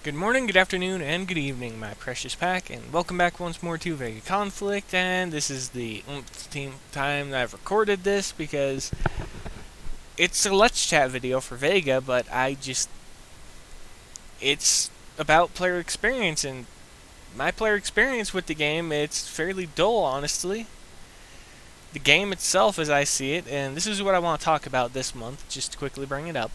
Good morning, good afternoon, and good evening, my precious pack, and welcome back once more to VEGA Conflict. And this is the time that I've recorded this because it's a Let's Chat video for VEGA, but it's about player experience, and my player experience with the game, it's fairly dull, honestly. The game itself, as I see it, and this is what I want to talk about this month, just to quickly bring it up.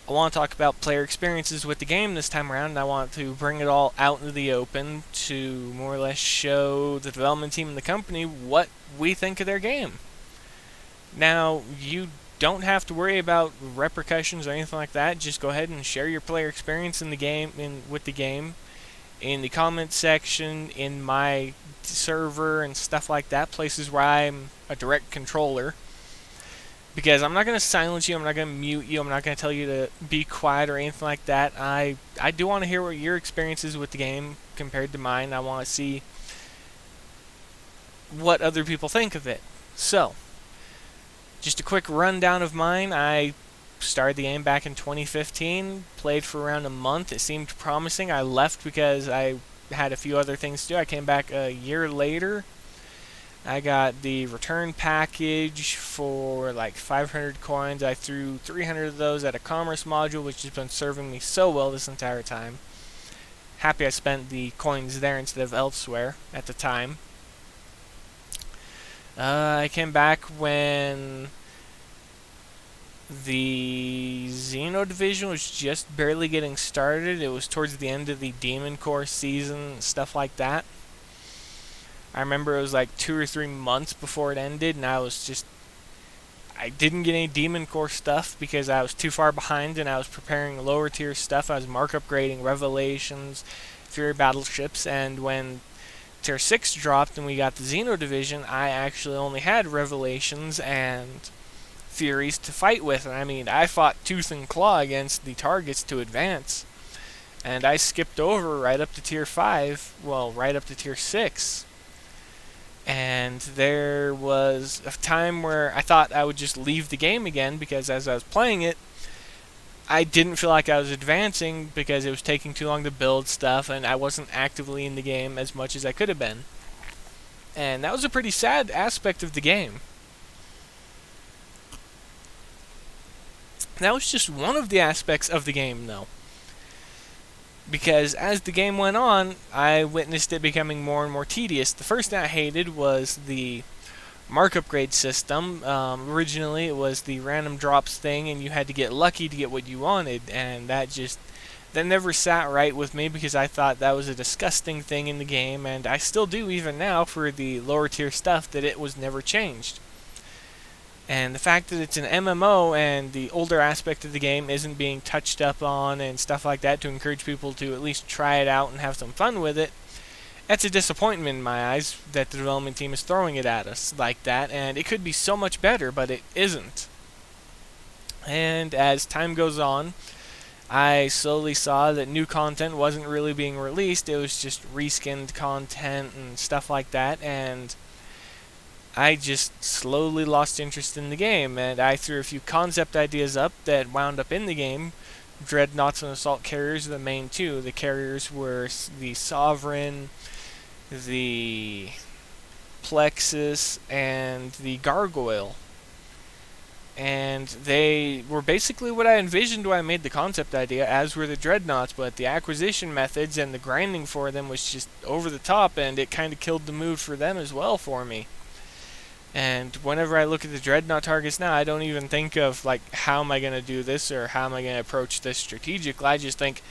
I want to talk about player experiences with the game this time around, and I want to bring it all out into the open to more or less show the development team and the company what we think of their game. Now, you don't have to worry about repercussions or anything like that. Just go ahead and share your player experience in the game, with the game, in the comments section, in my server, and stuff like that. Places where I'm a direct controller. Because I'm not going to silence you, I'm not going to mute you, I'm not going to tell you to be quiet or anything like that. I do want to hear what your experience is with the game compared to mine. I want to see what other people think of it. So, just a quick rundown of mine. I started the game back in 2015, played for around a month. It seemed promising. I left because I had a few other things to do. I came back a year later. I got the return package for like 500 coins. I threw 300 of those at a commerce module, which has been serving me so well this entire time. Happy I spent the coins there instead of elsewhere at the time. I came back when the Xeno division was just barely getting started. It was towards the end of the Demon Core season, stuff like that. I remember it was like 2 or 3 months before it ended, and I didn't get any Demon Core stuff because I was too far behind, and I was preparing lower tier stuff. I was mark upgrading Revelations, Fury Battleships, and when Tier 6 dropped and we got the Xeno division, I actually only had Revelations and Furies to fight with. And I mean, I fought tooth and claw against the targets to advance, and I skipped over right up to Tier 5, well, right up to Tier 6. And there was a time where I thought I would just leave the game again because as I was playing it, I didn't feel like I was advancing because it was taking too long to build stuff and I wasn't actively in the game as much as I could have been. And that was a pretty sad aspect of the game. That was just one of the aspects of the game, though. Because as the game went on, I witnessed it becoming more and more tedious. The first thing I hated was the mark upgrade system. Originally, it was the random drops thing, and you had to get lucky to get what you wanted, and that never sat right with me because I thought that was a disgusting thing in the game, and I still do even now for the lower tier stuff that it was never changed. And the fact that it's an MMO and the older aspect of the game isn't being touched up on and stuff like that to encourage people to at least try it out and have some fun with it, that's a disappointment in my eyes that the development team is throwing it at us like that, and it could be so much better, but it isn't. And as time goes on, I slowly saw that new content wasn't really being released, it was just reskinned content and stuff like that, and I just slowly lost interest in the game, and I threw a few concept ideas up that wound up in the game. Dreadnoughts and assault carriers are the main two. The carriers were the Sovereign, the Plexus, and the Gargoyle. And they were basically what I envisioned when I made the concept idea, as were the Dreadnoughts, but the acquisition methods and the grinding for them was just over the top, and it kind of killed the mood for them as well for me. And whenever I look at the Dreadnought targets now, I don't even think of, like, how am I going to do this or how am I going to approach this strategically. I just think,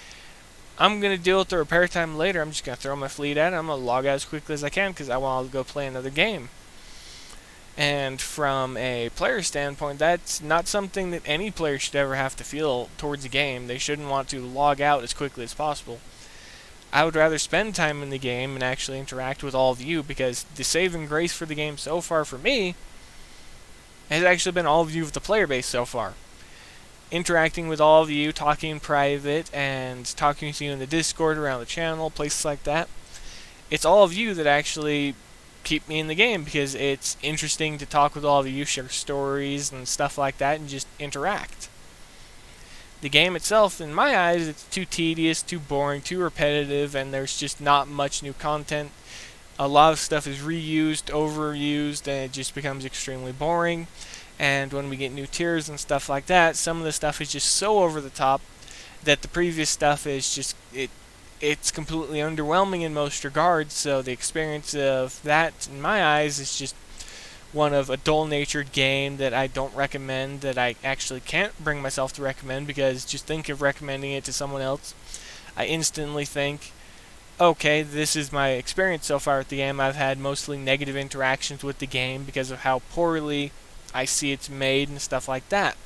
I'm going to deal with the repair time later. I'm just going to throw my fleet at it. I'm going to log out as quickly as I can because I want to go play another game. And from a player standpoint, that's not something that any player should ever have to feel towards a game. They shouldn't want to log out as quickly as possible. I would rather spend time in the game and actually interact with all of you because the saving grace for the game so far for me has actually been all of you of the player base so far. Interacting with all of you, talking in private, and talking to you in the Discord around the channel, places like that. It's all of you that actually keep me in the game because it's interesting to talk with all of you, share stories and stuff like that, and just interact. The game itself, in my eyes, it's too tedious, too boring, too repetitive, and there's just not much new content. A lot of stuff is reused, overused, and it just becomes extremely boring. And when we get new tiers and stuff like that, some of the stuff is just so over the top that the previous stuff is just it's completely underwhelming in most regards. So the experience of that, in my eyes, is just one of a dull-natured game that I don't recommend, that I actually can't bring myself to recommend, because just think of recommending it to someone else, I instantly think, okay, this is my experience so far with the game. I've had mostly negative interactions with the game because of how poorly I see it's made and stuff like that.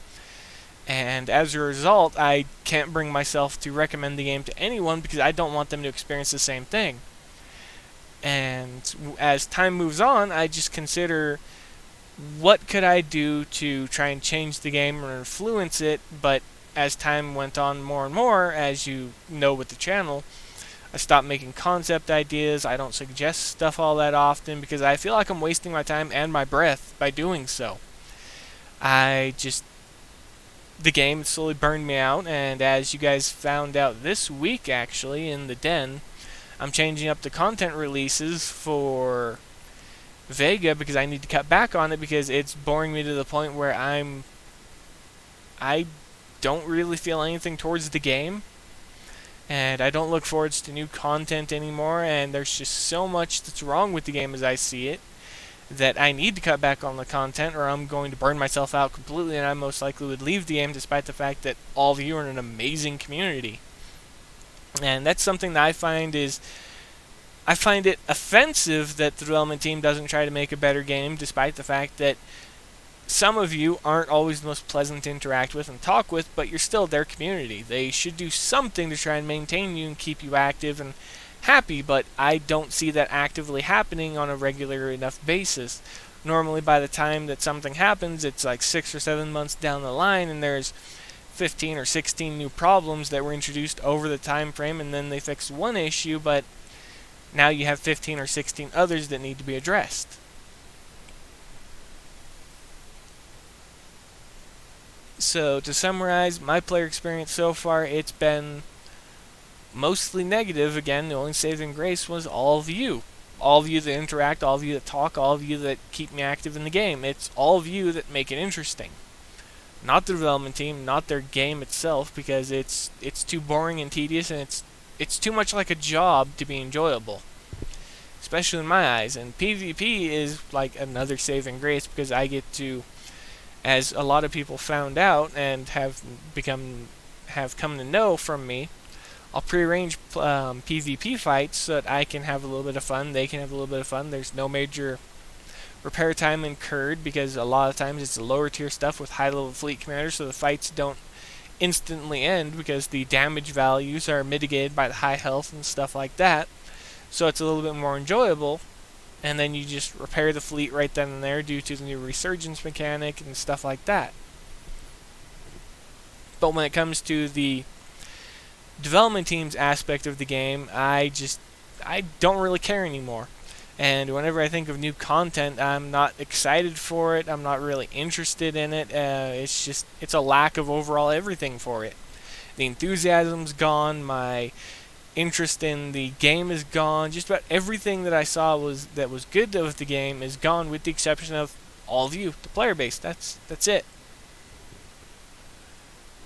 And as a result, I can't bring myself to recommend the game to anyone because I don't want them to experience the same thing. And as time moves on, I just consider, what could I do to try and change the game or influence it? But as time went on more and more, as you know with the channel, I stopped making concept ideas. I don't suggest stuff all that often because I feel like I'm wasting my time and my breath by doing so. The game slowly burned me out, and as you guys found out this week actually in the den, I'm changing up the content releases for VEGA because I need to cut back on it because it's boring me to the point where I don't really feel anything towards the game, and I don't look forward to new content anymore, and there's just so much that's wrong with the game as I see it that I need to cut back on the content or I'm going to burn myself out completely, and I most likely would leave the game despite the fact that all of you are in an amazing community. And that's something that I find it offensive that the development team doesn't try to make a better game, despite the fact that some of you aren't always the most pleasant to interact with and talk with, but you're still their community. They should do something to try and maintain you and keep you active and happy, but I don't see that actively happening on a regular enough basis. Normally by the time that something happens, it's like 6 or 7 months down the line, and there's 15 or 16 new problems that were introduced over the time frame, and then they fix one issue, but now you have 15 or 16 others that need to be addressed. So to summarize, my player experience so far, it's been mostly negative. Again, the only saving grace was all of you. All of you that interact, all of you that talk, all of you that keep me active in the game. It's all of you that make it interesting. Not the development team, not their game itself, because it's too boring and tedious, and it's too much like a job to be enjoyable. Especially in my eyes. And PvP is like another saving grace because I get to, as a lot of people found out and have come to know from me, I'll prearrange PvP fights so that I can have a little bit of fun, they can have a little bit of fun. There's no major repair time incurred because a lot of times it's the lower tier stuff with high level fleet commanders, so the fights don't instantly end because the damage values are mitigated by the high health and stuff like that. So it's a little bit more enjoyable, and then you just repair the fleet right then and there due to the new resurgence mechanic and stuff like that. But when it comes to the development team's aspect of the game, I don't really care anymore. And whenever I think of new content, I'm not excited for it. I'm not really interested in it. It's a lack of overall everything for it. The enthusiasm's gone. My interest in the game is gone. Just about everything that I saw that was good with the game is gone, with the exception of all of you, the player base. That's it.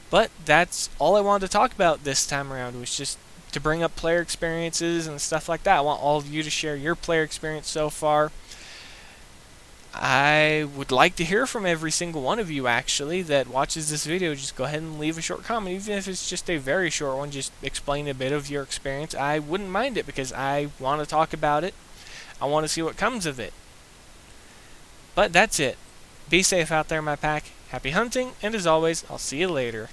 But that's all I wanted to talk about this time around, was just to bring up player experiences and stuff like that. I want all of you to share your player experience so far. I would like to hear from every single one of you actually that watches this video. Just go ahead and leave a short comment, even if it's just a very short one. Just explain a bit of your experience. I wouldn't mind it because I want to talk about it. I want to see what comes of it. But that's it. Be safe out there, my pack. Happy hunting, and as always, I'll see you later.